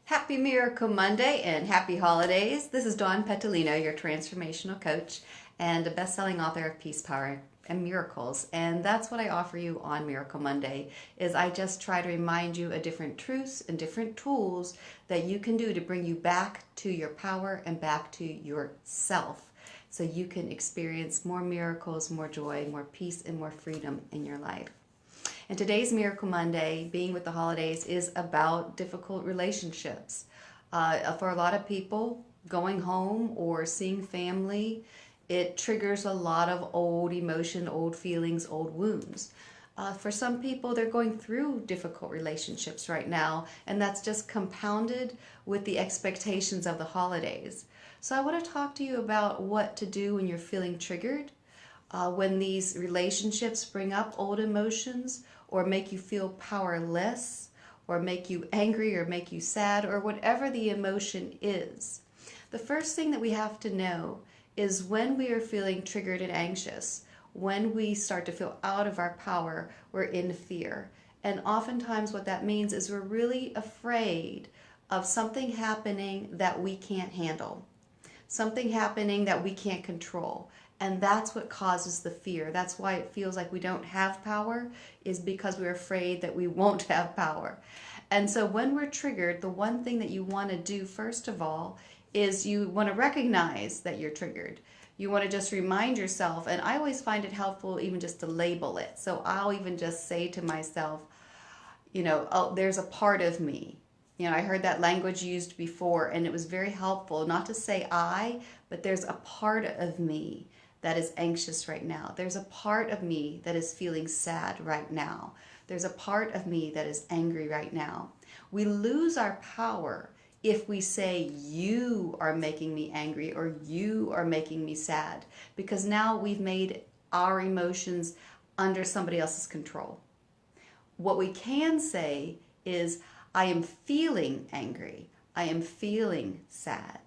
Happy Miracle Monday and happy holidays. This is Dawn Petalino, your transformational coach and a best-selling author of Peace, Power, and Miracles. And that's what I offer you on Miracle Monday is I just try to remind you of different truths and different tools that you can do to bring you back to your power and back to yourself so you can experience more miracles, more joy, more peace, and more freedom in your life. And today's Miracle Monday, being with the holidays, is about difficult relationships. For a lot of people, going home or seeing family, it triggers a lot of old emotion, old feelings, old wounds. For some people, they're going through difficult relationships right now, and that's just compounded with the expectations of the holidays. So I want to talk to you about what to do when you're feeling triggered, when these relationships bring up old emotions or make you feel powerless or make you angry or make you sad or whatever the emotion is. The first thing that we have to know is when we are feeling triggered and anxious, when we start to feel out of our power, we're in fear. And oftentimes what that means is we're really afraid of something happening that we can't handle, something happening that we can't control. And that's what causes the fear. That's why it feels like we don't have power, is because we're afraid that we won't have power. And so when we're triggered, the one thing that you want to do first of all is you want to recognize that you're triggered. You want to just remind yourself, and I always find it helpful even just to label it. So I'll even just say to myself, oh, there's a part of me. I heard that language used before, and it was very helpful not to say I, but there's a part of me that is anxious right now. There's a part of me that is feeling sad right now. There's a part of me that is angry right now. We lose our power if we say you are making me angry or you are making me sad, because now we've made our emotions under somebody else's control. What we can say is, I am feeling angry, I am feeling sad,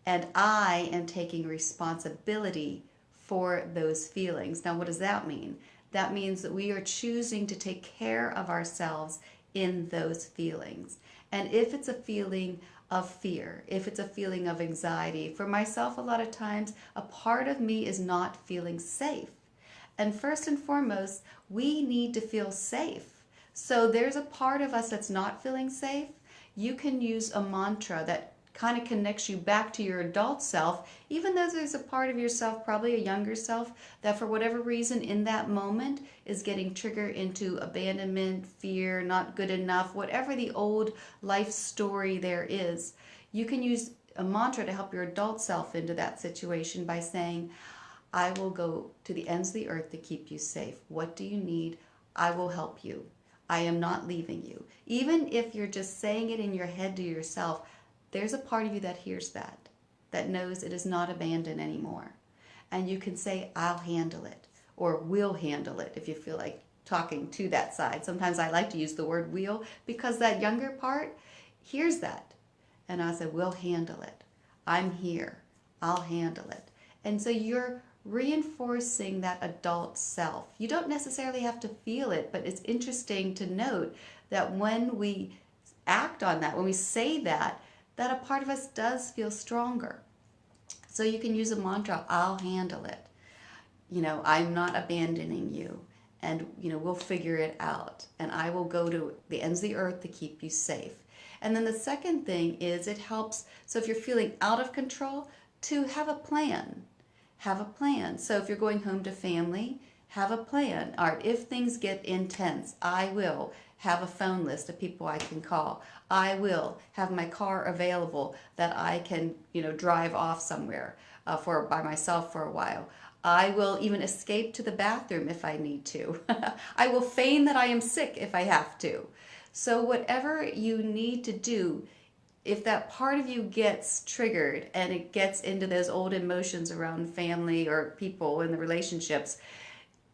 and I am taking responsibility for those feelings. Now, what does that mean? That means that we are choosing to take care of ourselves in those feelings. And if it's a feeling of fear, if it's a feeling of anxiety, for myself, a lot of times, a part of me is not feeling safe. And first and foremost, we need to feel safe. So there's a part of us that's not feeling safe. You can use a mantra that kind of connects you back to your adult self, even though there's a part of yourself, probably a younger self, that for whatever reason in that moment is getting triggered into abandonment, fear, not good enough, whatever the old life story there is. You can use a mantra to help your adult self into that situation by saying, I will go to the ends of the earth to keep you safe. What do you need? I will help you. I am not leaving you. Even if you're just saying it in your head to yourself, there's a part of you that hears that knows it is not abandoned anymore. And you can say, I'll handle it, or we'll handle it if you feel like talking to that side. Sometimes I like to use the word we'll because that younger part hears that. And I say, we'll handle it. I'm here. I'll handle it. And so you're reinforcing that adult self. You don't necessarily have to feel it, but it's interesting to note that when we act on that, when we say that a part of us does feel stronger. So you can use a mantra, I'll handle it. I'm not abandoning you. And, we'll figure it out. And I will go to the ends of the earth to keep you safe. And then the second thing is it helps, so if you're feeling out of control, to have a plan. Have a plan. So if you're going home to family, have a plan. All right, if things get intense, I will have a phone list of people I can call. I will have my car available that I can, drive off somewhere by myself for a while. I will even escape to the bathroom if I need to. I will feign that I am sick if I have to. So whatever you need to do, if that part of you gets triggered and it gets into those old emotions around family or people in the relationships,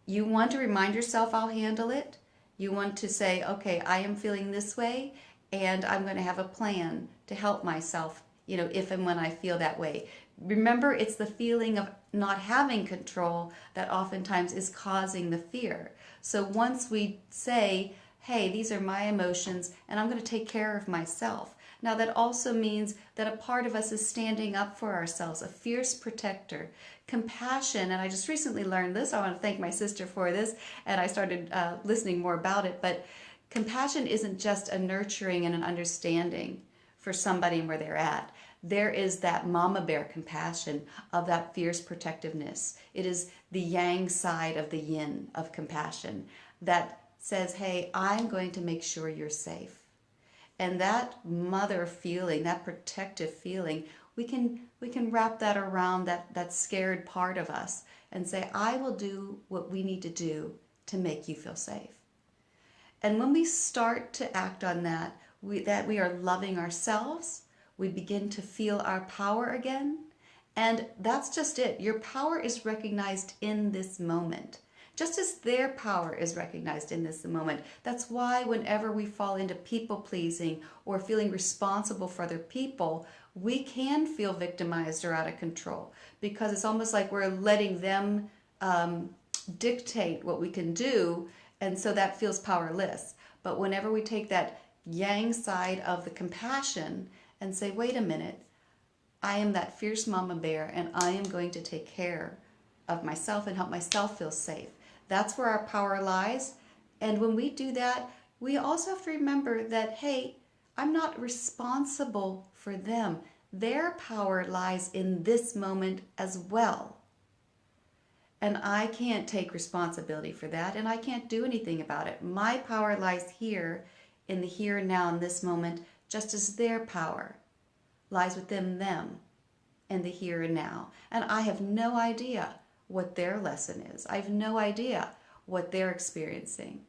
you want to remind yourself, I'll handle it. You want to say, okay, I am feeling this way, and I'm going to have a plan to help myself, if and when I feel that way. Remember, it's the feeling of not having control that oftentimes is causing the fear. So once we say, hey, these are my emotions, and I'm going to take care of myself, Now, that also means that a part of us is standing up for ourselves, a fierce protector. Compassion, and I just recently learned this. I want to thank my sister for this, and I started listening more about it. But compassion isn't just a nurturing and an understanding for somebody and where they're at. There is that mama bear compassion of that fierce protectiveness. It is the yang side of the yin of compassion that says, hey, I'm going to make sure you're safe. And that mother feeling, that protective feeling, we can wrap that around that scared part of us and say, I will do what we need to do to make you feel safe. And when we start to act on that we are loving ourselves, we begin to feel our power again. And that's just it. Your power is recognized in this moment, just as their power is recognized in this moment. That's why whenever we fall into people pleasing or feeling responsible for other people, we can feel victimized or out of control, because it's almost like we're letting them dictate what we can do, and so that feels powerless. But whenever we take that yang side of the compassion and say, wait a minute, I am that fierce mama bear, and I am going to take care of myself and help myself feel safe. That's where our power lies. And when we do that, we also have to remember that, hey, I'm not responsible for them. Their power lies in this moment as well. And I can't take responsibility for that, and I can't do anything about it. My power lies here, in the here and now, in this moment, just as their power lies within them in the here and now. And I have no idea what their lesson is. I have no idea what they're experiencing.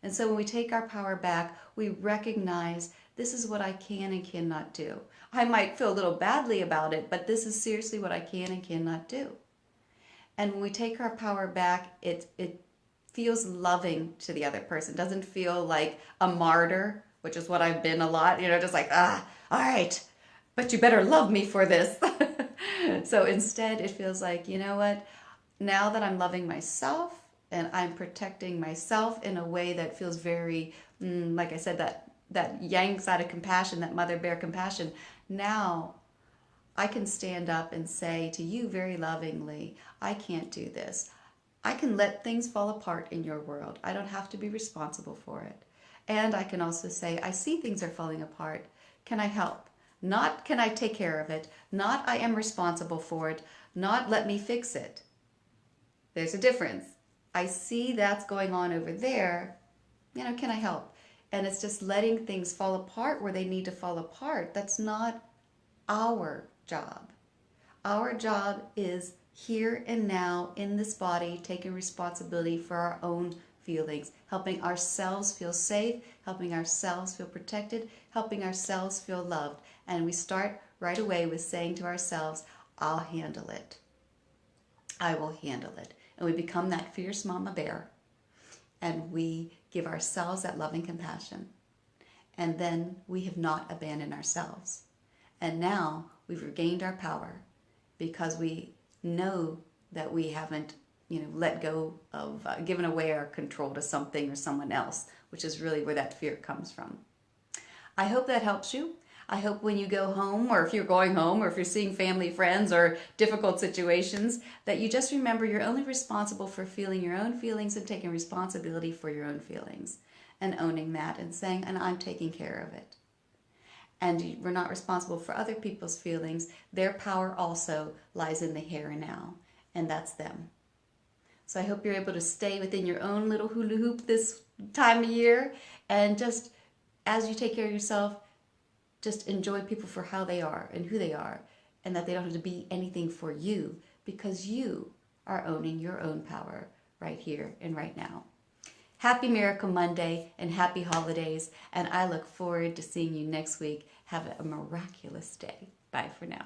And so when we take our power back, we recognize this is what I can and cannot do. I might feel a little badly about it, but this is seriously what I can and cannot do. And when we take our power back, it feels loving to the other person. It doesn't feel like a martyr, which is what I've been a lot, just like, all right, but you better love me for this. So instead, it feels like, you know what? Now that I'm loving myself and I'm protecting myself in a way that feels very, like I said, that yang side of compassion, that mother bear compassion, now I can stand up and say to you very lovingly, I can't do this. I can let things fall apart in your world. I don't have to be responsible for it. And I can also say, I see things are falling apart. Can I help? Not can I take care of it? Not I am responsible for it. Not let me fix it. There's a difference. I see that's going on over there. Can I help? And it's just letting things fall apart where they need to fall apart. That's not our job. Our job is here and now in this body, taking responsibility for our own feelings, helping ourselves feel safe, helping ourselves feel protected, helping ourselves feel loved. And we start right away with saying to ourselves, I'll handle it. I will handle it. And we become that fierce mama bear, and we give ourselves that loving compassion. And then we have not abandoned ourselves. And now we've regained our power because we know that we haven't, let go of given away our control to something or someone else, which is really where that fear comes from. I hope that helps you. I hope when you go home, or if you're going home, or if you're seeing family, friends, or difficult situations, that you just remember you're only responsible for feeling your own feelings and taking responsibility for your own feelings and owning that and saying, and I'm taking care of it. And we're not responsible for other people's feelings. Their power also lies in the here and now, and that's them. So I hope you're able to stay within your own little hula hoop this time of year, and just as you take care of yourself, just enjoy people for how they are and who they are, and that they don't have to be anything for you, because you are owning your own power right here and right now. Happy Miracle Monday and happy holidays, and I look forward to seeing you next week. Have a miraculous day. Bye for now.